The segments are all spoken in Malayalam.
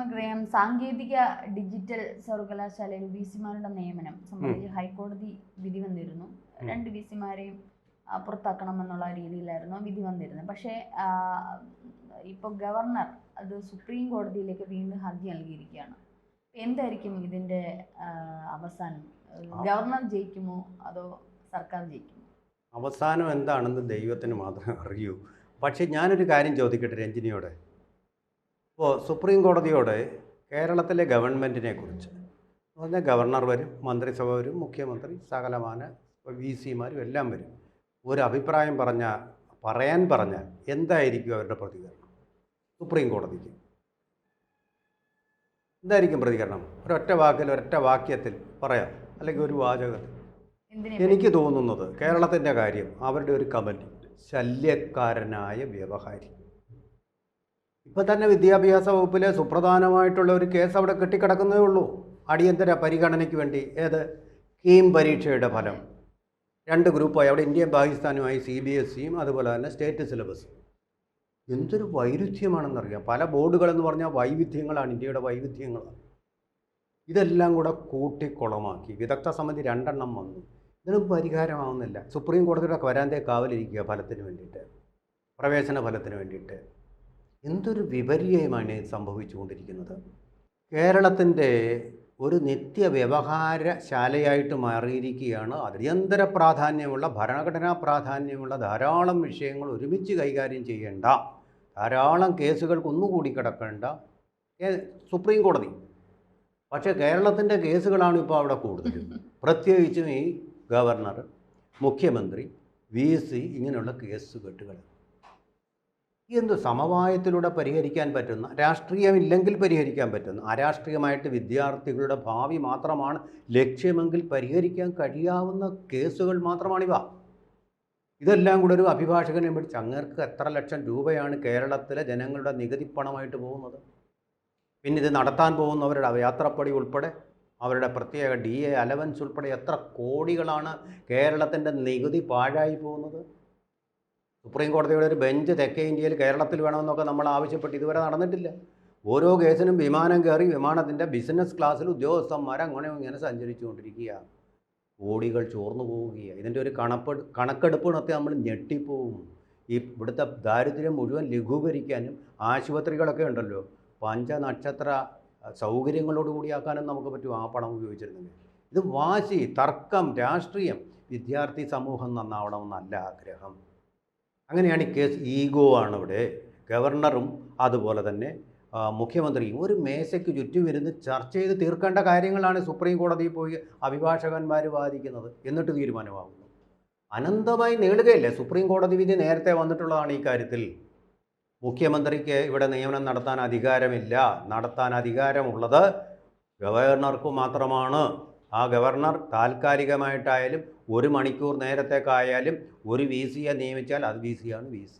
നമുക്കറിയാം സാങ്കേതിക ഡിജിറ്റൽ സർവകലാശാലയിൽ വിസിമാരുടെ നിയമനം സംബന്ധിച്ച് ഹൈക്കോടതി വിധി വന്നിരുന്നു. 2 വിസിമാരെയും പുറത്താക്കണമെന്നുള്ള രീതിയിലായിരുന്നു വിധി വന്നിരുന്നത്. പക്ഷേ ഇപ്പോൾ ഗവർണർ അത് സുപ്രീം കോടതിയിലേക്ക് വീണ്ടും ഹർജി നൽകിയിരിക്കുകയാണ്. എന്തായിരിക്കും ഇതിൻ്റെ അവസാനം? ഗവർണർ ജയിക്കുമോ അതോ സർക്കാർ ജയിക്കുമോ? അവസാനം എന്താണെന്ന് ദൈവത്തിന് മാത്രമേ അറിയൂ. പക്ഷേ ഞാനൊരു കാര്യം ചോദിക്കട്ടെ രഞ്ജിനിയോട്. ഇപ്പോൾ സുപ്രീം കോടതിയോട് കേരളത്തിലെ ഗവൺമെൻറ്റിനെ കുറിച്ച് പറഞ്ഞാൽ ഗവർണർ വരും, മന്ത്രിസഭ വരും, മുഖ്യമന്ത്രി, സകലമാന വിസിമാരും എല്ലാം വരും. ഒരു അഭിപ്രായം പറയാൻ പറഞ്ഞാൽ എന്തായിരിക്കും അവരുടെ പ്രതികരണം? സുപ്രീം കോടതിക്ക് എന്തായിരിക്കും പ്രതികരണം? ഒരൊറ്റ വാക്കിൽ, ഒരൊറ്റ വാക്യത്തിൽ പറയാം, അല്ലെങ്കിൽ ഒരു വാചകത്തിൽ. എനിക്ക് തോന്നുന്നത് കേരളത്തിൻ്റെ കാര്യം അവരുടെ ഒരു കമൻറ്റ്, ശല്യക്കാരനായ വ്യവഹാരി. ഇപ്പം തന്നെ വിദ്യാഭ്യാസ വകുപ്പിലെ സുപ്രധാനമായിട്ടുള്ള ഒരു കേസ് അവിടെ കെട്ടിക്കിടക്കുന്നേ ഉള്ളൂ, അടിയന്തര പരിഗണനയ്ക്ക് വേണ്ടി. ഏത്? കീം പരീക്ഷയുടെ ഫലം 2 ഗ്രൂപ്പായി, അവിടെ ഇന്ത്യയും പാകിസ്ഥാനുമായി CBSEയും അതുപോലെ തന്നെ സ്റ്റേറ്റ് സിലബസ്. എന്തൊരു വൈരുദ്ധ്യമാണെന്നറിയാം. പല ബോർഡുകളെന്ന് പറഞ്ഞാൽ വൈവിധ്യങ്ങളാണ്, ഇന്ത്യയുടെ വൈവിധ്യങ്ങളാണ്. ഇതെല്ലാം കൂടെ കൂട്ടിക്കുളമാക്കി വിദഗ്ധ സമിതി 2 എണ്ണം വന്നു. ഇതിനും പരിഹാരമാവുന്നില്ല. സുപ്രീം കോടതിയുടെ വരാന്തേ കാവലിരിക്കുക ഫലത്തിന് വേണ്ടിയിട്ട്, പ്രവേശന ഫലത്തിന് വേണ്ടിയിട്ട്. എന്തൊരു വിപര്യമാണ് സംഭവിച്ചുകൊണ്ടിരിക്കുന്നത്. കേരളത്തിൻ്റെ ഒരു നിത്യവ്യവഹാരശാലയായിട്ട് മാറിയിരിക്കുകയാണ്. അടിയന്തര പ്രാധാന്യമുള്ള, ഭരണഘടനാ പ്രാധാന്യമുള്ള ധാരാളം വിഷയങ്ങൾ ഒരുമിച്ച് കൈകാര്യം ചെയ്യേണ്ട, ധാരാളം കേസുകൾ കുന്നുകൂടി കിടക്കേണ്ട സുപ്രീം കോടതി. പക്ഷേ കേരളത്തിൻ്റെ കേസുകളാണ് ഇപ്പോൾ അവിടെ കൂടുതലും. പ്രത്യേകിച്ചും ഈ ഗവർണർ, മുഖ്യമന്ത്രി, VC ഇങ്ങനെയുള്ള കേസ് കെട്ടുകൾ. എന്ത് സമവായത്തിലൂടെ പരിഹരിക്കാൻ പറ്റുന്ന, രാഷ്ട്രീയമില്ലെങ്കിൽ പരിഹരിക്കാൻ പറ്റുന്ന, അരാഷ്ട്രീയമായിട്ട് വിദ്യാർത്ഥികളുടെ ഭാവി മാത്രമാണ് ലക്ഷ്യമെങ്കിൽ പരിഹരിക്കാൻ കഴിയാവുന്ന കേസുകൾ മാത്രമാണിവ. ഇതെല്ലാം കൂടെ ഒരു അഭിഭാഷകനെ പിടിച്ച് അങ്ങേർക്ക് എത്ര ലക്ഷം രൂപയാണ് കേരളത്തിലെ ജനങ്ങളുടെ നികുതി പണമായിട്ട് പോകുന്നത്? പിന്നെ ഇത് നടത്താൻ പോകുന്നവരുടെ യാത്രപ്പടി ഉൾപ്പെടെ, അവരുടെ പ്രത്യേക DA അലവൻസ് ഉൾപ്പെടെ എത്ര കോടികളാണ് കേരളത്തിൻ്റെ നികുതി പാഴായി പോകുന്നത്? സുപ്രീം കോടതിയുടെ ഒരു ബെഞ്ച് തെക്കേ ഇന്ത്യയിൽ കേരളത്തിൽ വേണമെന്നൊക്കെ നമ്മൾ ആവശ്യപ്പെട്ട് ഇതുവരെ നടന്നിട്ടില്ല. ഓരോ കേസിനും വിമാനം കയറി വിമാനത്തിൻ്റെ ബിസിനസ് ക്ലാസ്സിൽ ഉദ്യോഗസ്ഥന്മാർ അങ്ങനെ ഇങ്ങനെ സഞ്ചരിച്ചുകൊണ്ടിരിക്കുക. കോടികൾ ചോർന്നു പോവുകയാണ്. ഇതിൻ്റെ ഒരു കണക്കെടുപ്പ് നടത്തി നമ്മൾ ഞെട്ടിപ്പോവും. ഈ ഇവിടുത്തെ ദാരിദ്ര്യം മുഴുവൻ ലഘൂകരിക്കാനും ആശുപത്രികളൊക്കെ ഉണ്ടല്ലോ, 5 നക്ഷത്ര സൗകര്യങ്ങളോടുകൂടിയാക്കാനും നമുക്ക് പറ്റും ആ പണം ഉപയോഗിച്ചിരുന്നെങ്കിൽ. ഇത് വാശി, തർക്കം, രാഷ്ട്രീയം. വിദ്യാർത്ഥി സമൂഹം നന്നാവണമെന്നല്ല ആഗ്രഹം. അങ്ങനെയാണ് ഈ കേസ്. ഈഗോ ആണ് ഇവിടെ. ഗവർണറും അതുപോലെ തന്നെ മുഖ്യമന്ത്രിയും ഒരു മേശയ്ക്ക് ചുറ്റും ഇരുന്ന് ചർച്ച ചെയ്ത് തീർക്കേണ്ട കാര്യങ്ങളാണ് സുപ്രീം കോടതിയിൽ പോയി അഭിഭാഷകന്മാർ വാദിക്കുന്നത്. എന്നിട്ട് തീരുമാനമാകുന്നു. അനന്തമായി നീളുകയല്ലേ. സുപ്രീം കോടതി വിധി നേരത്തെ വന്നിട്ടുള്ളതാണ് ഈ കാര്യത്തിൽ. മുഖ്യമന്ത്രിക്ക് ഇവിടെ നിയമനം നടത്താൻ അധികാരമില്ല. നടത്താൻ അധികാരമുള്ളത് ഗവർണർക്ക് മാത്രമാണ്. ആ ഗവർണർ താൽക്കാലികമായിട്ടായാലും 1 മണിക്കൂർ നേരത്തേക്കായാലും ഒരു VCയെ നിയമിച്ചാൽ അത് VCയാണ് VC.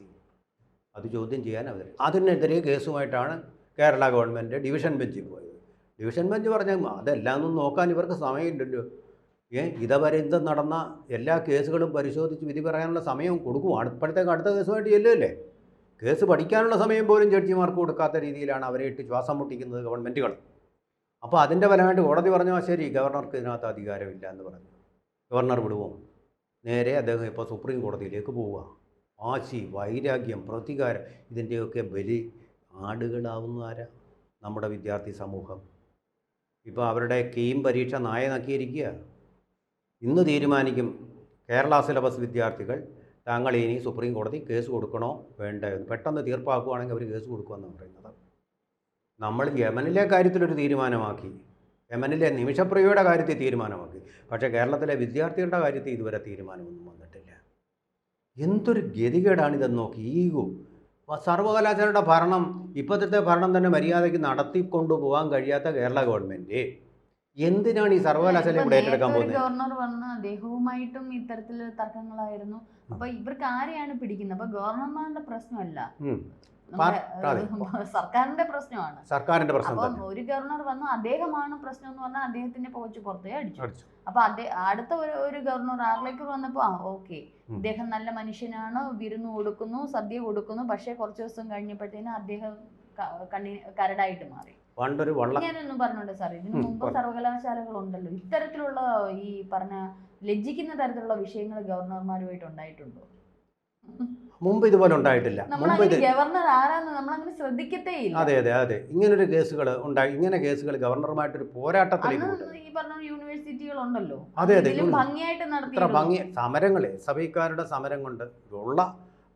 അത് ചോദ്യം ചെയ്യാൻ അവർ. അതിനെതിരെ കേസുമായിട്ടാണ് കേരള ഗവൺമെൻറ് ഡിവിഷൻ ബെഞ്ചിൽ പോയത്. ഡിവിഷൻ ബെഞ്ച് പറഞ്ഞാൽ അതെല്ലാം ഒന്നും നോക്കാൻ ഇവർക്ക് സമയമില്ലല്ലോ. ഇതുവരെ നടന്ന എല്ലാ കേസുകളും പരിശോധിച്ച് വിധി പറയാനുള്ള സമയം കൊടുക്കും. അപ്പോഴത്തേക്ക് അടുത്ത കേസുമായിട്ട് ചെല്ലുമല്ലേ. കേസ് പഠിക്കാനുള്ള സമയം പോലും ജഡ്ജിമാർക്ക് കൊടുക്കാത്ത രീതിയിലാണ് അവരെ ഇട്ട് ശ്വാസം മുട്ടിക്കുന്നത് ഗവൺമെൻറ്റുകൾ. അപ്പോൾ അതിൻ്റെ ഫലമായിട്ട് കോടതി പറഞ്ഞു, ശരി ഗവർണർക്ക് ഇതിനകത്ത് അധികാരമില്ല എന്ന് പറഞ്ഞു. ഗവർണർ വിടുമോ? നേരെ അദ്ദേഹം ഇപ്പോൾ സുപ്രീം കോടതിയിലേക്ക് പോവുക. വാശി, വൈരാഗ്യം, പ്രതികാരം, ഇതിൻ്റെയൊക്കെ ബലി ആടുകളാവുന്ന ആരാ? നമ്മുടെ വിദ്യാർത്ഥി സമൂഹം. ഇപ്പോൾ അവരുടെ കീം പരീക്ഷ നായ നക്കിയിരിക്കുക. ഇന്ന് തീരുമാനിക്കും കേരള സിലബസ് വിദ്യാർത്ഥികൾ താങ്കൾ ഇനി സുപ്രീം കോടതി കേസ് കൊടുക്കണോ വേണ്ടോ എന്ന്. പെട്ടെന്ന് തീർപ്പാക്കുകയാണെങ്കിൽ അവർ കേസ് കൊടുക്കുമെന്ന് പറയുന്നത്. നമ്മൾ യമനിലെ കാര്യത്തിലൊരു തീരുമാനമാക്കി, യമനിലെ നിമിഷപ്രിയയുടെ കാര്യത്തിൽ തീരുമാനമാക്കി. പക്ഷേ കേരളത്തിലെ വിദ്യാർത്ഥികളുടെ കാര്യത്തിൽ ഇതുവരെ തീരുമാനമൊന്നും വന്നിട്ടില്ല. എന്തൊരു ഗതികേടാണിതെന്ന് നോക്കി. ഈഗോ. സർവകലാശാലയുടെ ഭരണം, ഇപ്പോഴത്തെ ഭരണം തന്നെ മര്യാദയ്ക്ക് നടത്തിക്കൊണ്ടു പോകാൻ കഴിയാത്ത കേരള ഗവൺമെൻറ് എന്തിനാണ് ഈ സർവകലാശാല ഇവിടെ ഏറ്റെടുക്കാൻ പോകുന്നത്? ഗവർണർ വന്ന് അദ്ദേഹവുമായിട്ടും ഇത്തരത്തിൽ തർക്കങ്ങളായിരുന്നു. അപ്പൊ ഇവർക്ക് ആരെയാണ് പിടിക്കുന്നത്? അപ്പൊ ഗവർണർമാരുടെ പ്രശ്നമല്ല, സർക്കാരിന്റെ പ്രശ്നമാണ്. സർക്കാരിന്റെ പ്രശ്നം. അപ്പം ഒരു ഗവർണർ വന്നു, അദ്ദേഹമാണ് പ്രശ്നം എന്ന് പറഞ്ഞാൽ അദ്ദേഹത്തിന്റെ പോച്ച് പുറത്തേ അടിച്ചു. അപ്പൊ അടുത്ത ഒരു ഗവർണർ ആറിലേക്ക് വന്നപ്പോ ഓക്കെ, ഇദ്ദേഹം നല്ല മനുഷ്യനാണ്, വിരുന്ന് കൊടുക്കുന്നു, സദ്യ കൊടുക്കുന്നു. പക്ഷേ കുറച്ച് ദിവസം കഴിഞ്ഞപ്പോഴത്തേനും അദ്ദേഹം കരടായിട്ട് മാറി. പണ്ടൊരു ഞാനൊന്നും പറഞ്ഞോട്ടെ സാർ, ഇതിനു മുമ്പ് സർവകലാശാലകളുണ്ടല്ലോ ഇത്തരത്തിലുള്ള ഈ പറഞ്ഞ ലജ്ജിക്കുന്ന തരത്തിലുള്ള വിഷയങ്ങൾ ഗവർണർമാരുമായിട്ട് ഉണ്ടായിട്ടുണ്ടോ? മുമ്പ് ഇതുപോലെ ഉണ്ടായിട്ടില്ല. ഗവർണർ ആരാന്ന് നമ്മളങ്ങനെ ശ്രദ്ധിക്കത്തേ ഇല്ല. അതെ അതെ അതെ, ഇങ്ങനൊരു കേസുകൾ ഉണ്ടായി. ഇങ്ങനെ കേസുകൾ ഗവർണർമായിട്ടൊരു പോരാട്ടത്തിലേക്ക് ഈ പറഞ്ഞ യൂണിവേഴ്സിറ്റികളുണ്ടല്ലോ, അതെ അതെ, ഭംഗിയായിട്ട് ഇത്ര ഭംഗി സമരങ്ങളെ സഭയ്ക്കാരുടെ സമരം കൊണ്ട് ഉള്ള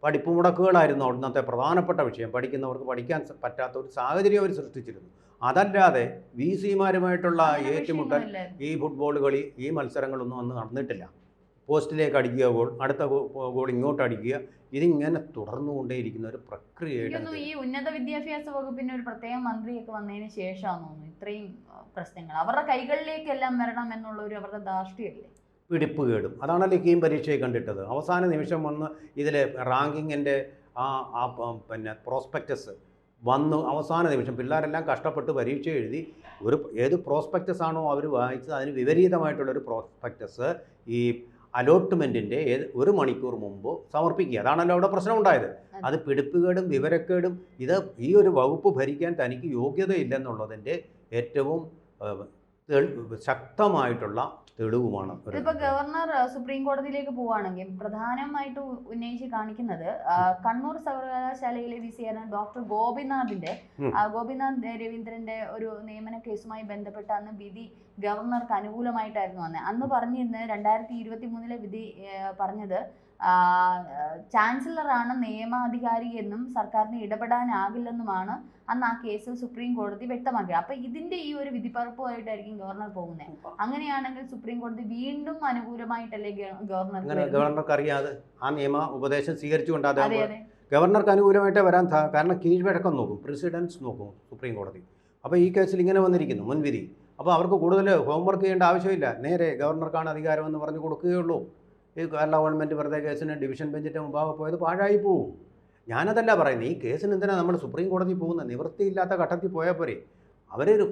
പഠിപ്പ് മുടക്കുകളായിരുന്നു അന്നത്തെ പ്രധാനപ്പെട്ട വിഷയം. പഠിക്കുന്നവർക്ക് പഠിക്കാൻ പറ്റാത്ത ഒരു സാഹചര്യം അവർ സൃഷ്ടിച്ചിരുന്നു. അതല്ലാതെ വി സിമാരുമായിട്ടുള്ള ഏറ്റുമുട്ടൽ, ഈ ഫുട്ബോൾ കളി, ഈ മത്സരങ്ങളൊന്നും അന്ന് നടന്നിട്ടില്ല. പോസ്റ്റിലേക്ക് അടിക്കുക ഗോൾ, അടുത്ത ഗോൾ ഇങ്ങോട്ട് അടിക്കുക, ഇതിങ്ങനെ തുടർന്നുകൊണ്ടേയിരിക്കുന്ന ഒരു പ്രക്രിയയായിട്ട്. ഈ ഉന്നത വിദ്യാഭ്യാസ വകുപ്പിന് ഒരു പ്രത്യേക മന്ത്രിയൊക്കെ വന്നതിന് ശേഷമാണെന്ന് തോന്നുന്നു ഇത്രയും പ്രശ്നങ്ങൾ അവരുടെ കൈകളിലേക്കെല്ലാം വരണം എന്നുള്ള ഒരു അവരുടെ ധാർഷ്ട്യമല്ലേ, പിടിപ്പ് കേടും. അതാണല്ലോ കീം പരീക്ഷയെ കണ്ടിട്ടത്. അവസാന നിമിഷം വന്ന് ഇതിലെ റാങ്കിങ്ങിൻ്റെ പിന്നെ പ്രോസ്പെക്റ്റസ് വന്നു അവസാന നിമിഷം. പിള്ളേരെല്ലാം കഷ്ടപ്പെട്ട് പരീക്ഷ എഴുതി ഏത് പ്രോസ്പെക്റ്റസ് ആണോ അവർ വായിച്ചത് അതിന് വിപരീതമായിട്ടുള്ളൊരു പ്രോസ്പെക്റ്റസ് ഈ അലോട്ട്മെൻറ്റിൻ്റെ 1 മണിക്കൂർ മുമ്പ് സമർപ്പിക്കുക. അതാണല്ലോ അവിടെ പ്രശ്നം ഉണ്ടായത്. അത് പിടിപ്പുകേടും വിവരക്കേടും. ഈ ഒരു വകുപ്പ് ഭരിക്കാൻ തനിക്ക് യോഗ്യതയില്ലെന്നുള്ളതിൻ്റെ ഏറ്റവും ശക്തമായിട്ടുള്ള തെളിവുമാണ്. ഇതിപ്പോൾ ഗവർണർ സുപ്രീം കോടതിയിലേക്ക് പോവുകയാണെങ്കിൽ പ്രധാനമായിട്ട് ഉന്നയിച്ച് കാണിക്കുന്നത് കണ്ണൂർ സർവകലാശാലയിലെ വി സി ആയിരുന്ന ഡോക്ടർ ഗോപിനാഥ് രവീന്ദ്രന്റെ ഒരു നിയമന കേസുമായി ബന്ധപ്പെട്ട അന്ന് വിധി ഗവർണർക്ക് അനുകൂലമായിട്ടായിരുന്നു വന്നത്. അന്ന് പറഞ്ഞിരുന്നത് 2023 വിധി പറഞ്ഞത് ചാൻസലറാണ് നിയമാധികാരി എന്നും സർക്കാരിന് ഇടപെടാനാകില്ലെന്നുമാണ് അന്ന് ആ കേസിൽ സുപ്രീം കോടതി വ്യക്തമാക്കിയത്. അപ്പൊ ഇതിന്റെ ഈ ഒരു വിധിപ്പറപ്പുമായിട്ടായിരിക്കും ഗവർണർ പോകുന്നത്. അങ്ങനെയാണെങ്കിൽ സുപ്രീം കോടതി വീണ്ടും അനുകൂലമായിട്ടല്ലേ ഗവർണർക്ക് അറിയാതെ ആ നിയമ ഉപദേശം സ്വീകരിച്ചുകൊണ്ട് ഗവർണർക്ക് അനുകൂലമായിട്ട് വരാൻ. കാരണം കീഴ്വഴക്കം നോക്കും, പ്രസിഡൻസ് നോക്കും സുപ്രീം കോടതി. അപ്പോൾ ഈ കേസിൽ ഇങ്ങനെ വന്നിരിക്കുന്നു മുൻവിധി. അപ്പോൾ അവർക്ക് കൂടുതൽ ഹോംവർക്ക് ചെയ്യേണ്ട ആവശ്യമില്ല, നേരെ ഗവർണർക്കാണ് അധികാരമെന്ന് പറഞ്ഞു കൊടുക്കുകയുള്ളൂ. ഈ കേരള ഗവൺമെൻറ് വെറുതെ കേസിന് ഡിവിഷൻ ബെഞ്ചിൻ്റെ മുമ്പാകെ പോയത് പാഴായി പോവും. ഞാനതല്ല പറയുന്നത്. ഈ കേസിന് എന്തിനാണ് നമ്മൾ സുപ്രീം കോടതി പോകുന്നത്? നിവൃത്തിയില്ലാത്ത ഘട്ടത്തിൽ പോയാൽ പോരെ. അവരൊരു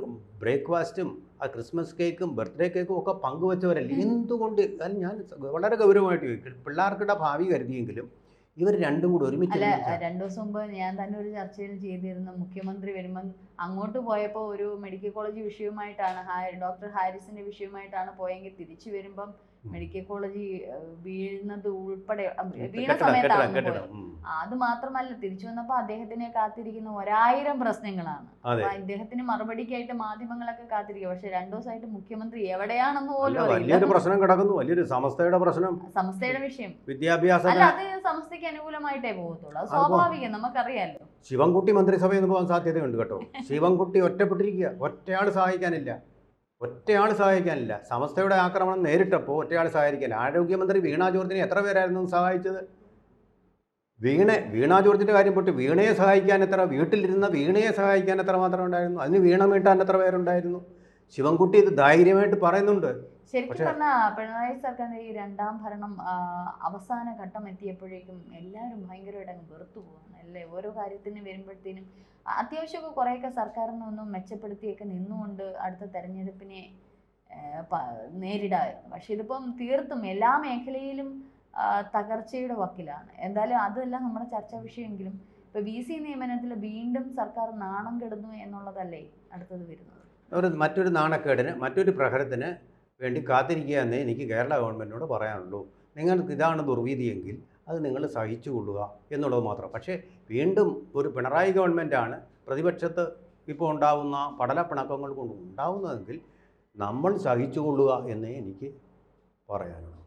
ബ്രേക്ക്ഫാസ്റ്റും ക്രിസ്മസ് കേക്കും ബർത്ത്ഡേ കേക്കും ഒക്കെ പങ്കുവെച്ചവരല്ലേ. എന്തുകൊണ്ട്? അത് ഞാൻ വളരെ ഗൗരവമായിട്ട് ചോദിക്കും. പിള്ളേർക്കിടെ ഭാവി കരുതിയെങ്കിലും ഇവർ രണ്ടും കൂടി ഒരുമിച്ച്. 2 ദിവസം മുമ്പ് ഞാൻ തന്നെ ഒരു ചർച്ചയിൽ ചെയ്തിരുന്നു. മുഖ്യമന്ത്രി വരുമ്പം അങ്ങോട്ട് പോയപ്പോൾ ഒരു മെഡിക്കൽ കോളേജ് വിഷയവുമായിട്ടാണ്, ഡോക്ടർ ഹാരിസിന്റെ വിഷയവുമായിട്ടാണ് പോയെങ്കിൽ തിരിച്ചു വരുമ്പം മെഡിക്കൽ കോളേജ് വീഴുന്നത് ഉൾപ്പെടെ വീണ സമയത്താണ്. അത് മാത്രമല്ല, തിരിച്ചു വന്നപ്പോ അദ്ദേഹത്തിനെ കാത്തിരിക്കുന്ന 1000 പ്രശ്നങ്ങളാണ്. അപ്പൊ അദ്ദേഹത്തിന് മറുപടിക്കായിട്ട് മാധ്യമങ്ങളൊക്കെ കാത്തിരിക്കുക. പക്ഷെ 2 ദിവസമായിട്ട് മുഖ്യമന്ത്രി എവിടെയാണെന്ന് പോലും വലിയൊരു പ്രശ്നം കിടക്കുന്നു. വലിയൊരു സമസ്തയുടെ വിഷയം വിദ്യാഭ്യാസം. അല്ല, അത് സമസ്തയ്ക്ക് അനുകൂലമായിട്ട് പോകത്തുള്ളൂ. അത് സ്വാഭാവികം, നമുക്കറിയാലോ. ശിവൻകുട്ടി മന്ത്രിസഭയിൽ നിന്ന് പോകാൻ സാധ്യതയുണ്ട് കേട്ടോ. ശിവൻകുട്ടി ഒറ്റപ്പെട്ടിരിക്കുക. ഒറ്റയാൾ സഹായിക്കാനില്ല. സമസ്തയുടെ ആക്രമണം നേരിട്ടപ്പോൾ ഒറ്റയാൾ സഹായിക്കാനില്ല. ആരോഗ്യമന്ത്രി വീണ ജോർജിനെ എത്ര പേരായിരുന്നു സഹായിച്ചത്? വീണ ജോർജിൻ്റെ കാര്യം പൊട്ടി. വീണയെ സഹായിക്കാൻ വീട്ടിലിരുന്ന വീണയെ സഹായിക്കാൻ എത്ര മാത്രം ഉണ്ടായിരുന്നു? അതിന് വീണ വീട്ടാൻ എത്ര പേരുണ്ടായിരുന്നു? ശിവൻകുട്ടി ഇത് ധൈര്യമായിട്ട് പറയുന്നുണ്ട്. ശരിക്കും പറഞ്ഞാൽ പിണറായി സർക്കാരിന്റെ ഈ 2ാം ഭരണം അവസാന ഘട്ടം എത്തിയപ്പോഴേക്കും എല്ലാവരും ഭയങ്കരമായിട്ട് അങ്ങ് വെറുത്തു പോവാണ് അല്ലേ. ഓരോ കാര്യത്തിന് വരുമ്പോഴത്തേനും അത്യാവശ്യമൊക്കെ കുറേയൊക്കെ സർക്കാരിനൊന്നും മെച്ചപ്പെടുത്തിയൊക്കെ നിന്നുകൊണ്ട് അടുത്ത തെരഞ്ഞെടുപ്പിനെ നേരിടാമായിരുന്നു. പക്ഷെ ഇതിപ്പം തീർത്തും എല്ലാ മേഖലയിലും തകർച്ചയുടെ വക്കിലാണ്. എന്തായാലും അതെല്ലാം നമ്മുടെ ചർച്ചാ വിഷയമെങ്കിലും ഇപ്പൊ VC നിയമനത്തിൽ വീണ്ടും സർക്കാർ നാണം കെടുന്നു എന്നുള്ളതല്ലേ അടുത്തത് വരുന്നത്. മറ്റൊരു നാണക്കേടിന്, മറ്റൊരു പ്രഹരത്തിന് വേണ്ടി കാത്തിരിക്കുക എന്നേ എനിക്ക് കേരള ഗവൺമെൻറ്റിനോട് പറയാനുള്ളൂ. നിങ്ങൾക്ക് ഇതാണ് ദുർവിധിയെങ്കിൽ അത് നിങ്ങൾ സഹിച്ചുകൊള്ളുക എന്നുള്ളത് മാത്രം. പക്ഷേ വീണ്ടും ഒരു പിണറായി ഗവൺമെൻറ്റാണ് പ്രതിപക്ഷത്ത് ഇപ്പോൾ ഉണ്ടാകുന്ന പടലപ്പിണക്കങ്ങൾ കൊണ്ട് ഉണ്ടാകുന്നതെങ്കിൽ നമ്മൾ സഹിച്ചുകൊള്ളുക എന്നേ എനിക്ക് പറയാനുള്ളൂ.